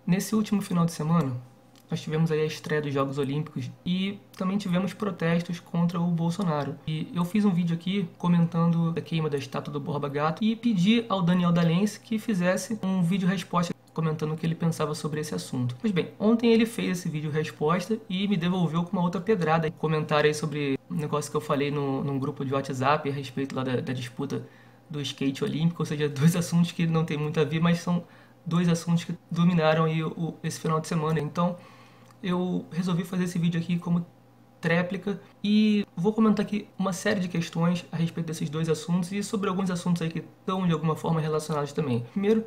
Nesse último final de semana, nós tivemos aí a estreia dos Jogos Olímpicos e também tivemos protestos contra o Bolsonaro. E eu fiz um vídeo aqui comentando a queima da estátua do Borba Gato e pedi ao Daniel Dalense que fizesse um vídeo resposta comentando o que ele pensava sobre esse assunto. Pois bem, ontem ele fez esse vídeo resposta e me devolveu com uma outra pedrada. Comentário aí sobre um negócio que eu falei num grupo de WhatsApp a respeito lá da disputa do skate olímpico, ou seja, dois assuntos que não tem muito a ver, mas são dois assuntos que dominaram aí esse final de semana. Então eu resolvi fazer esse vídeo aqui como tréplica e vou comentar aqui uma série de questões a respeito desses dois assuntos e sobre alguns assuntos aí que estão de alguma forma relacionados também. Primeiro,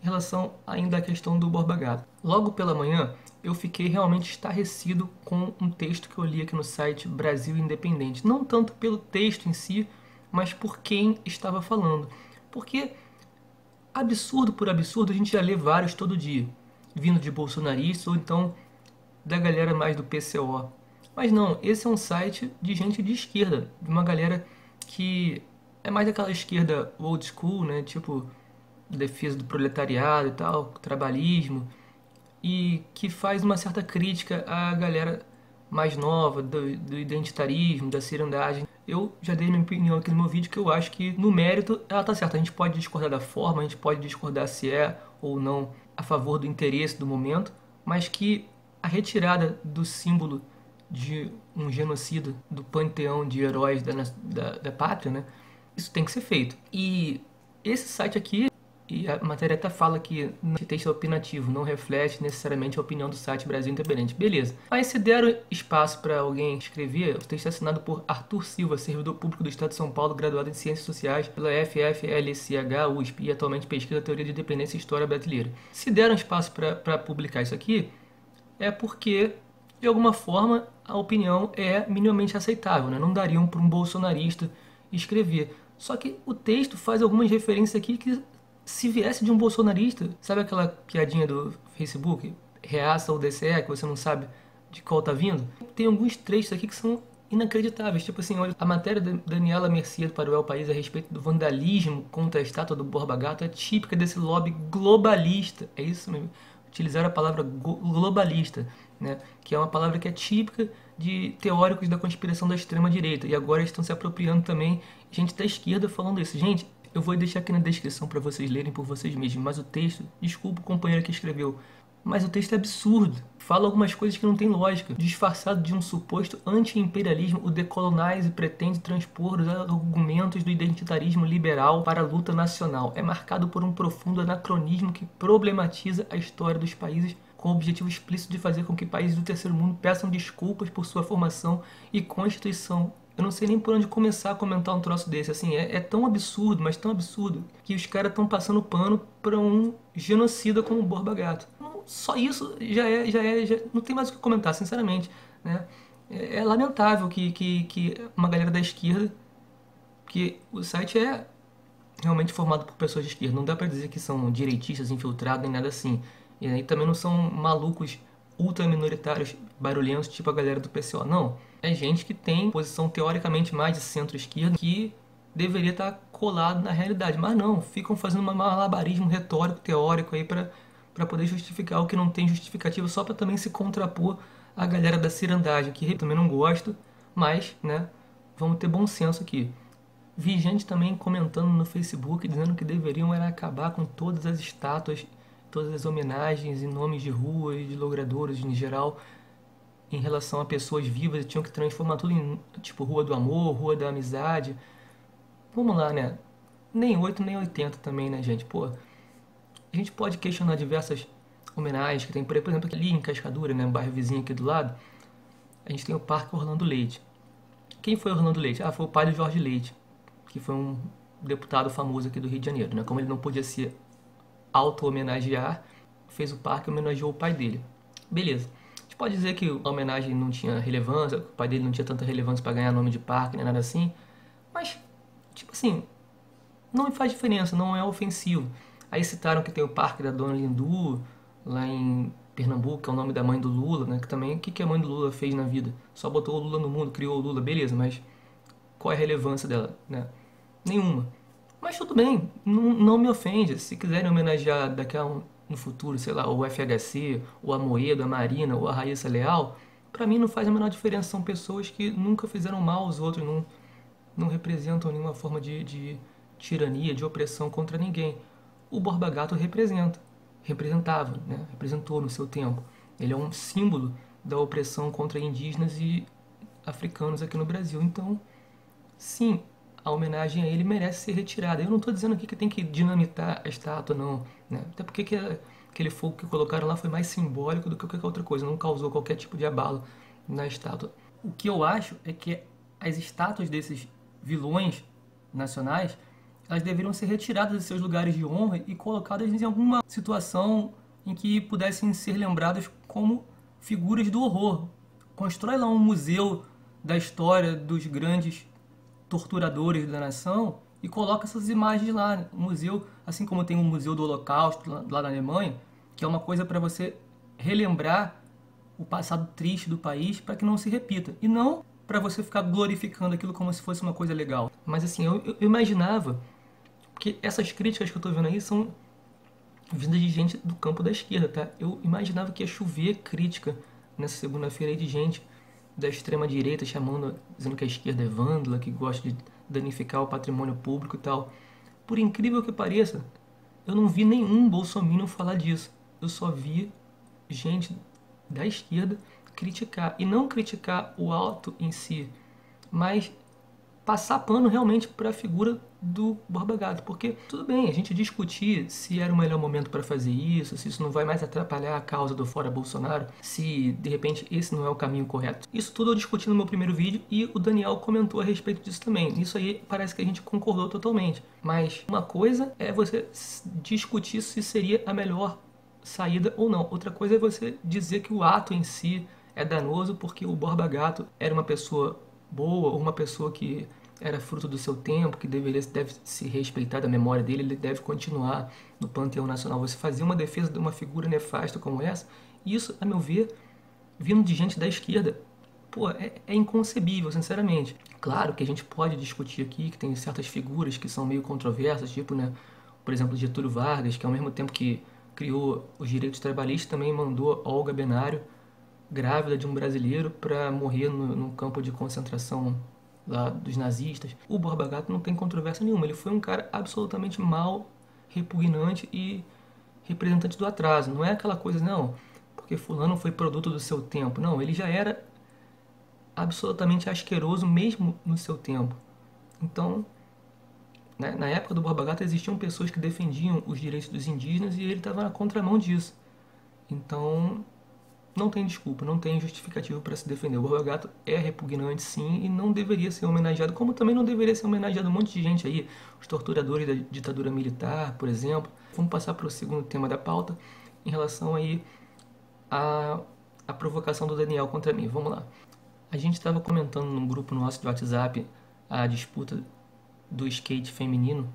em relação ainda à questão do Borba Gato. Logo pela manhã, eu fiquei realmente estarrecido com um texto que eu li aqui no site Brasil Independente. Não tanto pelo texto em si, mas por quem estava falando. Porque, absurdo por absurdo, a gente já lê vários todo dia, vindo de bolsonaristas ou então da galera mais do PCO. Mas não, esse é um site de gente de esquerda, de uma galera que é mais daquela esquerda old school, né? Tipo, defesa do proletariado e tal, trabalhismo, e que faz uma certa crítica à galera mais nova, do identitarismo, da cirandagem. Eu já dei minha opinião aqui no meu vídeo que eu acho que, no mérito, ela tá certa. A gente pode discordar da forma, a gente pode discordar se é ou não a favor do interesse do momento, mas que a retirada do símbolo de um genocida do panteão de heróis da pátria, né? Isso tem que ser feito. E esse site aqui, e a matéria até fala que esse texto é opinativo, não reflete necessariamente a opinião do site Brasil Independente. Beleza. Mas se deram espaço para alguém escrever, o texto é assinado por Arthur Silva, servidor público do Estado de São Paulo, graduado em Ciências Sociais pela FFLCH USP e atualmente pesquisa a teoria de dependência e história brasileira. Se deram espaço para publicar isso aqui, é porque, de alguma forma, a opinião é minimamente aceitável, né? Não dariam para um bolsonarista escrever. Só que o texto faz algumas referências aqui que, se viesse de um bolsonarista, sabe aquela piadinha do Facebook? Reaça ou DCE, que você não sabe de qual tá vindo? Tem alguns trechos aqui que são inacreditáveis. Tipo assim, olha, a matéria da Daniela Mercier para o El País a respeito do vandalismo contra a estátua do Borba Gato é típica desse lobby globalista. É isso mesmo. Utilizaram a palavra globalista, né? Que é uma palavra que é típica de teóricos da conspiração da extrema-direita. E agora estão se apropriando também gente da esquerda falando isso. Gente, eu vou deixar aqui na descrição para vocês lerem por vocês mesmos, mas o texto, desculpa o companheiro que escreveu, mas o texto é absurdo. Fala algumas coisas que não tem lógica. Disfarçado de um suposto anti-imperialismo, o Decolonize pretende transpor os argumentos do identitarismo liberal para a luta nacional. É marcado por um profundo anacronismo que problematiza a história dos países com o objetivo explícito de fazer com que países do terceiro mundo peçam desculpas por sua formação e constituição. Eu não sei nem por onde começar a comentar um troço desse. Assim, é tão absurdo, mas tão absurdo, que os caras estão passando pano para um genocida como o Borba Gato. Só isso já não tem mais o que comentar, sinceramente, né? É lamentável que uma galera da esquerda, que o site é realmente formado por pessoas de esquerda, não dá pra dizer que são direitistas infiltrados nem nada assim. E aí também não são malucos ultra minoritários barulhentos, tipo a galera do PCO. Não, é gente que tem posição teoricamente mais de centro-esquerda, que deveria estar colado na realidade. Mas não, ficam fazendo um malabarismo retórico, teórico aí para poder justificar o que não tem justificativa, só para também se contrapor à galera da cirandagem, que eu também não gosto, mas, né, vamos ter bom senso aqui. Vi gente também comentando no Facebook dizendo que deveriam era acabar com todas as estátuas, todas as homenagens e nomes de ruas e de logradouros em geral em relação a pessoas vivas, e tinham que transformar tudo em tipo Rua do Amor, Rua da Amizade. Vamos lá, né? Nem 8 nem 80 também, né, gente? Pô, a gente pode questionar diversas homenagens que tem por exemplo, ali em Cascadura, né, um bairro vizinho aqui do lado, a gente tem o Parque Orlando Leite. Quem foi Orlando Leite? Ah, foi o pai do Jorge Leite, que foi um deputado famoso aqui do Rio de Janeiro, né? Como ele não podia se auto-homenagear, fez o parque e homenageou o pai dele. Beleza. A gente pode dizer que a homenagem não tinha relevância, o pai dele não tinha tanta relevância para ganhar nome de parque, nem nada assim, mas, tipo assim, não faz diferença, não é ofensivo. Aí citaram que tem o Parque da Dona Lindu, lá em Pernambuco, que é o nome da mãe do Lula, né? Que também, o que a mãe do Lula fez na vida? Só botou o Lula no mundo, criou o Lula, beleza, mas qual é a relevância dela, né? Nenhuma. Mas tudo bem, não me ofende. Se quiserem homenagear daqui a um no futuro, sei lá, o FHC, ou a Moedo, a Marina, ou a Raíssa Leal, pra mim não faz a menor diferença. São pessoas que nunca fizeram mal aos outros, não representam nenhuma forma de tirania, de opressão contra ninguém. O Borba Gato representava, né? Representou no seu tempo. Ele é um símbolo da opressão contra indígenas e africanos aqui no Brasil. Então, sim, a homenagem a ele merece ser retirada. Eu não estou dizendo aqui que tem que dinamitar a estátua, não, né? Até porque aquele fogo que colocaram lá foi mais simbólico do que qualquer outra coisa, não causou qualquer tipo de abalo na estátua. O que eu acho é que as estátuas desses vilões nacionais, elas deveriam ser retiradas de seus lugares de honra e colocadas em alguma situação em que pudessem ser lembradas como figuras do horror. Constrói lá um museu da história dos grandes torturadores da nação e coloca essas imagens lá. Um museu, assim como tem um museu do Holocausto lá na Alemanha, que é uma coisa para você relembrar o passado triste do país para que não se repita. E não para você ficar glorificando aquilo como se fosse uma coisa legal. Mas assim, eu imaginava, porque essas críticas que eu estou vendo aí são vindas de gente do campo da esquerda, tá? Eu imaginava que ia chover crítica nessa segunda-feira aí de gente da extrema-direita chamando, dizendo que a esquerda é vândala, que gosta de danificar o patrimônio público e tal. Por incrível que pareça, eu não vi nenhum bolsominion falar disso. Eu só vi gente da esquerda criticar. E não criticar o ato em si, mas passar pano realmente para a figura do Borba Gato. Porque tudo bem a gente discutir se era o melhor momento para fazer isso, se isso não vai mais atrapalhar a causa do fora Bolsonaro, se de repente esse não é o caminho correto. Isso tudo eu discuti no meu primeiro vídeo e o Daniel comentou a respeito disso também. Isso aí parece que a gente concordou totalmente. Mas uma coisa é você discutir se seria a melhor saída ou não. Outra coisa é você dizer que o ato em si é danoso porque o Borba Gato era uma pessoa boa, ou uma pessoa que era fruto do seu tempo, que deve se respeitar da memória dele, ele deve continuar no panteão nacional. Você fazia uma defesa de uma figura nefasta como essa, e isso, a meu ver, vindo de gente da esquerda, pô, é inconcebível, sinceramente. Claro que a gente pode discutir aqui que tem certas figuras que são meio controversas, tipo, né, por exemplo, Getúlio Vargas, que ao mesmo tempo que criou os direitos trabalhistas, também mandou Olga Benário, grávida de um brasileiro, para morrer no campo de concentração lá dos nazistas. O Borba Gato não tem controvérsia nenhuma. Ele foi um cara absolutamente mau, repugnante e representante do atraso. Não é aquela coisa, não, porque fulano foi produto do seu tempo. Não, ele já era absolutamente asqueroso mesmo no seu tempo. Então, na época do Borba Gato existiam pessoas que defendiam os direitos dos indígenas e ele estava na contramão disso. Então, não tem desculpa, não tem justificativo para se defender. O Borba Gato é repugnante, sim, e não deveria ser homenageado, como também não deveria ser homenageado um monte de gente aí, os torturadores da ditadura militar, por exemplo. Vamos passar para o segundo tema da pauta, em relação aí à provocação do Daniel contra mim. Vamos lá. A gente estava comentando num grupo nosso de WhatsApp a disputa do skate feminino,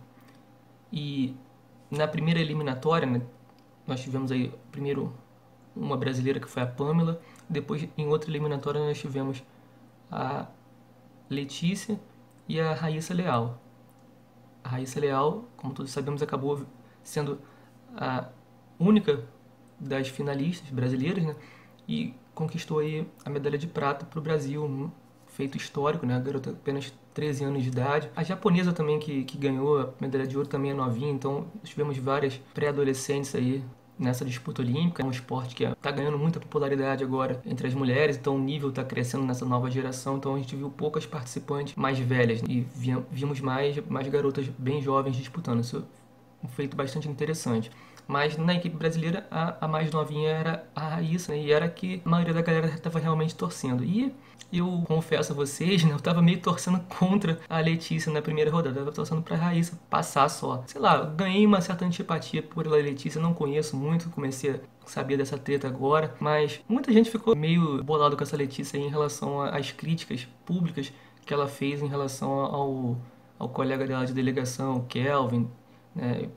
e na primeira eliminatória, né, nós tivemos aí primeiro uma brasileira que foi a Pamela, depois em outra eliminatória nós tivemos a Letícia e a Raíssa Leal. A Raíssa Leal, como todos sabemos, acabou sendo a única das finalistas brasileiras, né? E conquistou aí a medalha de prata para o Brasil, um feito histórico, né? A garota apenas 13 anos de idade. A japonesa também que ganhou a medalha de ouro também é novinha, então tivemos várias pré-adolescentes aí nessa disputa olímpica. É um esporte que está ganhando muita popularidade agora entre as mulheres, então o nível está crescendo nessa nova geração, então a gente viu poucas participantes mais velhas, né? E vimos mais garotas bem jovens disputando. Isso é um feito bastante interessante. Mas na equipe brasileira, a mais novinha era a Raíssa, né? E era que a maioria da galera estava realmente torcendo. E eu confesso a vocês, né, eu estava meio torcendo contra a Letícia na primeira rodada. Eu estava torcendo para a Raíssa passar só. Sei lá, ganhei uma certa antipatia por ela, Letícia, não conheço muito, comecei a saber dessa treta agora. Mas muita gente ficou meio bolado com essa Letícia aí em relação às críticas públicas que ela fez em relação ao colega dela de delegação, Kelvin.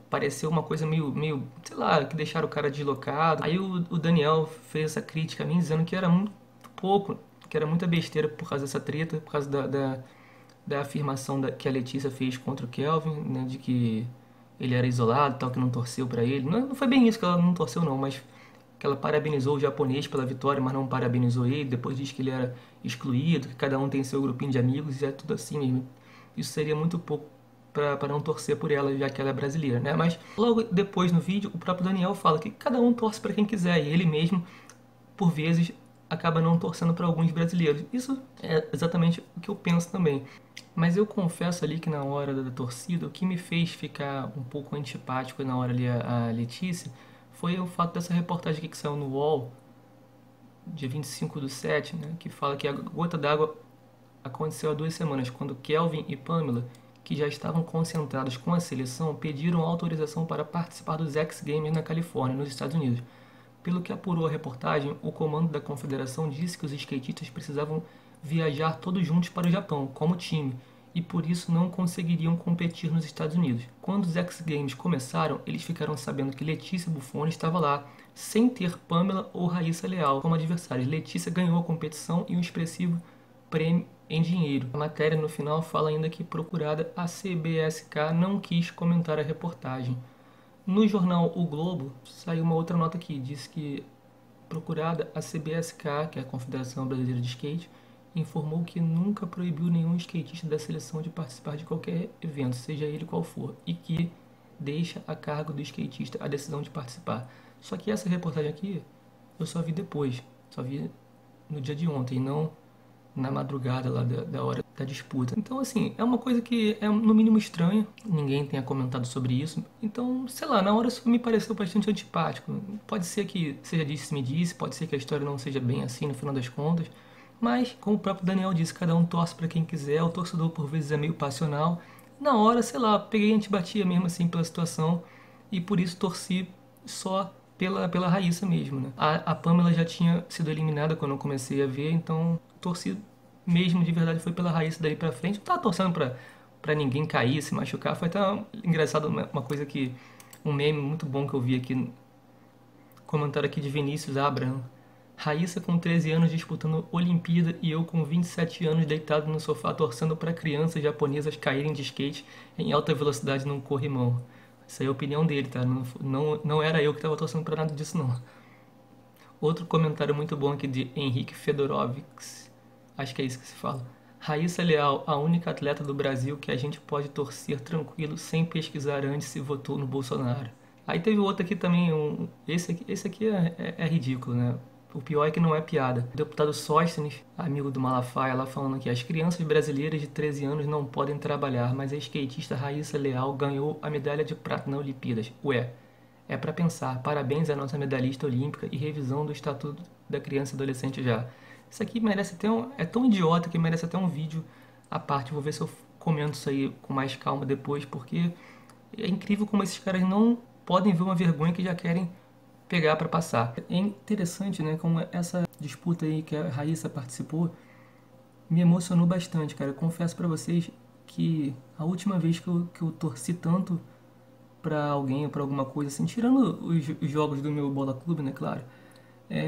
Pareceu uma coisa meio, sei lá, que deixaram o cara deslocado. Aí o Daniel fez essa crítica a mim, dizendo que era muito pouco, que era muita besteira por causa dessa treta, por causa da afirmação que a Letícia fez contra o Kelvin, né, de que ele era isolado, tal, que não torceu para ele. Não foi bem isso que ela não torceu não, mas que ela parabenizou o japonês pela vitória, mas não parabenizou ele. Depois diz que ele era excluído, que cada um tem seu grupinho de amigos e é tudo assim mesmo. Isso seria muito pouco para não torcer por ela, já que ela é brasileira, né? Mas logo depois no vídeo, o próprio Daniel fala que cada um torce para quem quiser, e ele mesmo, por vezes, acaba não torcendo para alguns brasileiros. Isso é exatamente o que eu penso também. Mas eu confesso ali que na hora da torcida, o que me fez ficar um pouco antipático na hora ali a Letícia foi o fato dessa reportagem aqui que saiu no UOL, dia 25/7, né, que fala que a gota d'água aconteceu há 2 semanas, quando Kelvin e Pamela, que já estavam concentrados com a seleção, pediram autorização para participar dos X Games na Califórnia, nos Estados Unidos. Pelo que apurou a reportagem, o comando da confederação disse que os skatistas precisavam viajar todos juntos para o Japão, como time, e por isso não conseguiriam competir nos Estados Unidos. Quando os X Games começaram, eles ficaram sabendo que Letícia Buffoni estava lá, sem ter Pamela ou Raíssa Leal como adversários. Letícia ganhou a competição e um expressivo prêmio em dinheiro. A matéria no final fala ainda que, procurada, a CBSK não quis comentar a reportagem. No jornal O Globo, saiu uma outra nota aqui, diz que, procurada, a CBSK, que é a Confederação Brasileira de Skate, informou que nunca proibiu nenhum skatista da seleção de participar de qualquer evento, seja ele qual for, e que deixa a cargo do skatista a decisão de participar. Só que essa reportagem aqui eu só vi depois, só vi no dia de ontem, não na madrugada lá da hora da disputa. Então, assim, é uma coisa que é no mínimo estranha, ninguém tenha comentado sobre isso. Então, sei lá, na hora isso me pareceu bastante antipático. Pode ser que seja disse-me disse, pode ser que a história não seja bem assim no final das contas, mas, como o próprio Daniel disse, cada um torce para quem quiser, o torcedor por vezes é meio passional. Na hora, sei lá, peguei antipatia mesmo assim pela situação e por isso torci só pela Raíssa mesmo, né? A Pamela já tinha sido eliminada quando eu comecei a ver, então torci mesmo de verdade foi pela Raíssa daí pra frente. Não tava torcendo pra ninguém cair, se machucar. Foi até engraçado uma coisa que... Um meme muito bom que eu vi aqui, comentário aqui de Vinícius Abraham. Raíssa com 13 anos disputando Olimpíada e eu com 27 anos deitado no sofá torcendo para crianças japonesas caírem de skate em alta velocidade num corrimão. Essa é a opinião dele, tá? Não era eu que estava torcendo para nada disso, não. Outro comentário muito bom aqui de Henrique Fedorovics. Acho que é isso que se fala. Raíssa Leal, a única atleta do Brasil que a gente pode torcer tranquilo sem pesquisar antes se votou no Bolsonaro. Aí teve outro aqui também, esse aqui é ridículo, né? O pior é que não é piada. O deputado Sóstenes, amigo do Malafaia, lá falando que as crianças brasileiras de 13 anos não podem trabalhar, mas a skatista Raíssa Leal ganhou a medalha de prata na Olimpíadas. Ué, é pra pensar. Parabéns à nossa medalhista olímpica e revisão do Estatuto da Criança e Adolescente já. Isso aqui merece até é tão idiota que merece até um vídeo à parte. Vou ver se eu comento isso aí com mais calma depois, porque é incrível como esses caras não podem ver uma vergonha que já querem pegar para passar. É interessante, né, como essa disputa aí que a Raíssa participou me emocionou bastante, cara. Eu confesso para vocês que a última vez que eu torci tanto para alguém ou para alguma coisa assim, tirando os jogos do meu Bola Clube, né, claro,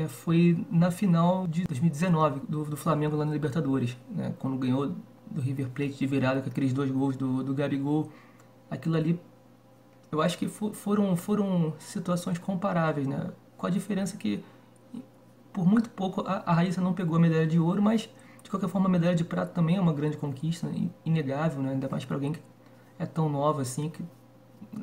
foi na final de 2019 do Flamengo lá na Libertadores, né, quando ganhou do River Plate de virada com aqueles 2 gols do Gabigol. Aquilo ali, eu acho que foram situações comparáveis, né? Com a diferença que, por muito pouco, a Raíssa não pegou a medalha de ouro, mas, de qualquer forma, a medalha de prata também é uma grande conquista, né? Inegável, né? Ainda mais para alguém que é tão nova assim, que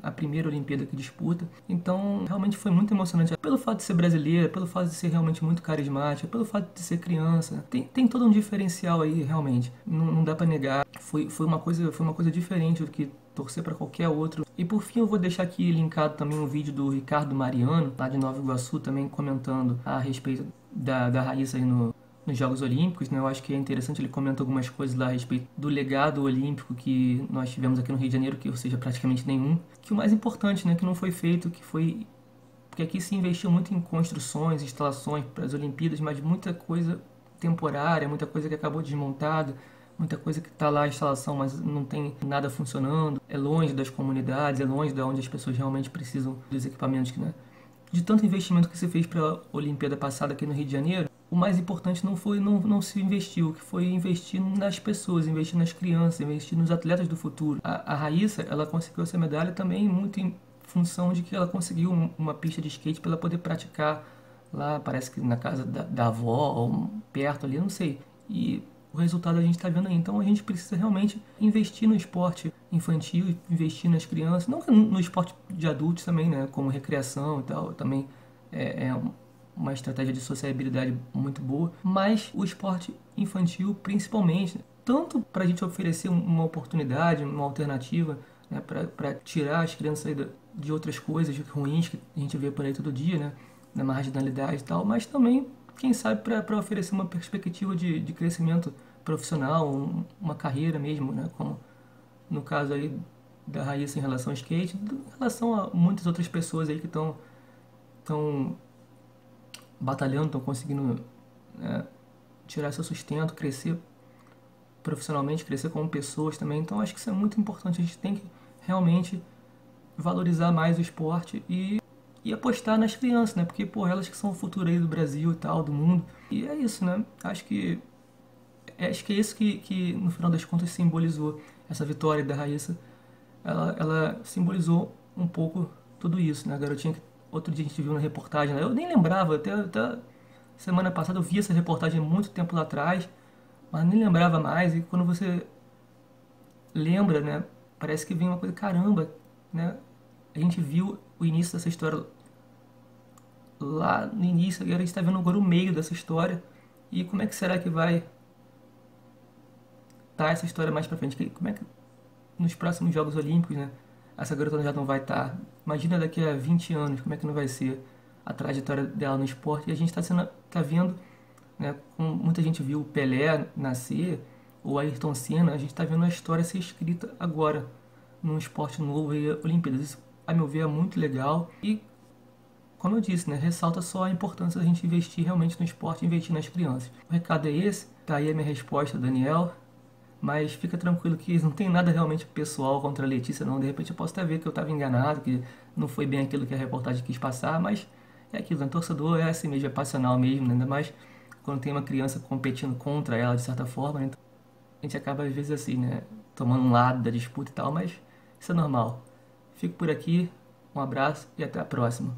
a primeira Olimpíada que disputa. Então, realmente foi muito emocionante. Pelo fato de ser brasileira, pelo fato de ser realmente muito carismática, pelo fato de ser criança. Tem todo um diferencial aí, realmente. Não dá pra negar. Foi uma coisa diferente do que torcer para qualquer outro. E por fim eu vou deixar aqui linkado também um vídeo do Ricardo Mariano, lá de Nova Iguaçu, também comentando a respeito da Raíssa aí nos Jogos Olímpicos, né? Eu acho que é interessante, ele comenta algumas coisas lá a respeito do legado olímpico que nós tivemos aqui no Rio de Janeiro, que ou seja, praticamente nenhum. Que o mais importante, né, que não foi feito, porque aqui se investiu muito em construções, instalações para as Olimpíadas, mas muita coisa temporária, muita coisa que acabou desmontada, muita coisa que está lá a instalação, mas não tem nada funcionando, é longe das comunidades, é longe de onde as pessoas realmente precisam dos equipamentos, né? De tanto investimento que se fez para a Olimpíada passada aqui no Rio de Janeiro, o mais importante não se investiu, que foi investir nas pessoas, investir nas crianças, investir nos atletas do futuro. A Raíssa, ela conseguiu essa medalha também muito em função de que ela conseguiu uma pista de skate para ela poder praticar lá, parece que na casa da avó, ou perto ali, não sei. E o resultado a gente está vendo aí. Então a gente precisa realmente investir no esporte infantil, investir nas crianças, não no esporte de adultos também, né, como recreação e tal, também é uma estratégia de sociabilidade muito boa, mas o esporte infantil principalmente, né, tanto para a gente oferecer uma oportunidade, uma alternativa, né, para tirar as crianças aí de outras coisas ruins que a gente vê por aí todo dia, né, na marginalidade e tal, mas também, quem sabe, para oferecer uma perspectiva de crescimento profissional, uma carreira mesmo, né, como no caso aí da Raíssa em relação ao skate, em relação a muitas outras pessoas aí que estão batalhando, estão conseguindo, né, tirar seu sustento, crescer profissionalmente, crescer como pessoas também. Então acho que isso é muito importante. A gente tem que realmente valorizar mais o esporte e apostar nas crianças, né? Porque, pô, elas que são o futuro aí do Brasil e tal, do mundo. E é isso, né? Acho que é isso que no final das contas simbolizou essa vitória da Raíssa. Ela simbolizou um pouco tudo isso, né? A garotinha que outro dia a gente viu na reportagem, né? Eu nem lembrava, até semana passada eu vi essa reportagem muito tempo lá atrás, mas nem lembrava mais. E quando você lembra, né? Parece que vem uma coisa, caramba, né? A gente viu o início dessa história lá no início, agora a gente está vendo agora o meio dessa história. E como é que será que vai estar essa história mais pra frente? Como é que nos próximos Jogos Olímpicos, né? Essa garota já não vai estar. Imagina daqui a 20 anos, como é que não vai ser a trajetória dela no esporte. E a gente tá vendo, né? Como muita gente viu o Pelé nascer, o Ayrton Senna, a gente está vendo a história ser escrita agora, num esporte novo e Olimpíadas. Isso, a meu ver, é muito legal. E, como eu disse, né? Ressalta só a importância da gente investir realmente no esporte e investir nas crianças. O recado é esse. Tá aí a minha resposta, Daniel. Mas fica tranquilo que não tem nada realmente pessoal contra a Letícia, não. De repente eu posso até ver que eu estava enganado, que não foi bem aquilo que a reportagem quis passar, mas é aquilo, né? Torcedor é assim mesmo, é passional mesmo, né? Ainda mais quando tem uma criança competindo contra ela, de certa forma, né? Então, a gente acaba às vezes assim, né? Tomando um lado da disputa e tal, mas isso é normal. Fico por aqui, um abraço e até a próxima.